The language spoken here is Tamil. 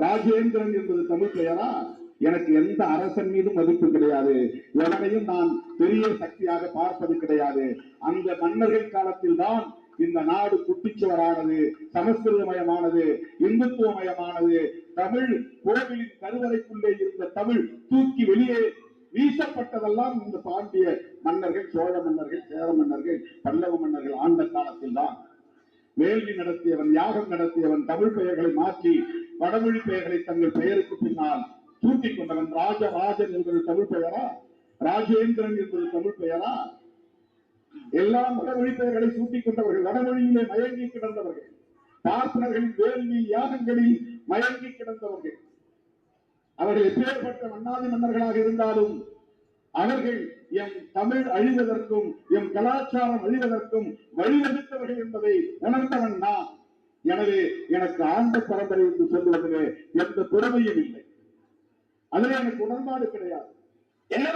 ராஜேந்திரன் என்பது தமிழ் பெயரா? எனக்கு எந்த அரசன் மீதும் மதிப்பு கிடையாது. எவனையும் நான் பெரிய சக்தியாக பார்ப்பது கிடையாது. அந்த மன்னர்கள் காலத்தில் தான் இந்த நாடு குட்டிச்சுவரானது, சமஸ்கிருதமயமானது, இந்துத்துவமயமானது. தமிழ் கோவிலின் கருவறைக்குள்ளே இருந்த தமிழ் தூக்கி வெளியே வீசப்பட்டதெல்லாம் இந்த பாண்டிய மன்னர்கள், சோழ மன்னர்கள், சேர மன்னர்கள், பல்லவ மன்னர்கள் ஆண்ட காலத்தில் தான். வேள்வி நடத்தியவன், யாகம் நடத்தியவன், தமிழ் பெயர்களை மாற்றி வடமொழி பெயர்களை தங்கள் பெயருக்கு பின்னால் சூட்டிக் கொண்டவன். ராஜராஜன் என்பது தமிழ் பெயரா? ராஜேந்திரன் என்பது தமிழ் பெயரா? எல்லாம் வடமொழி பெயர்களை சூட்டிக் கொண்டவர்கள், வடமொழியிலே மயங்கி கிடந்தவர்கள், பார்ப்பனர்களின் வேள்வி யாகங்களில் மயங்கி கிடந்தவர்கள். அவர்கள் எப்பேற்பட்ட மன்னாதி மன்னர்களாக இருந்தாலும் அவர்கள் எம் தமிழ் அழிவதற்கும் எம் கலாச்சாரம் அழிவதற்கும் வழிவகுத்தவர்கள் என்பதை உணர்ந்தவன் நான். எனவே எனக்கு ஆண்ட பரம்பரை என்று சொல்லுவதிலே எந்த பெருமையும் இல்லை. அதில் எனக்கு உடன்பாடு கிடையாது. என்ன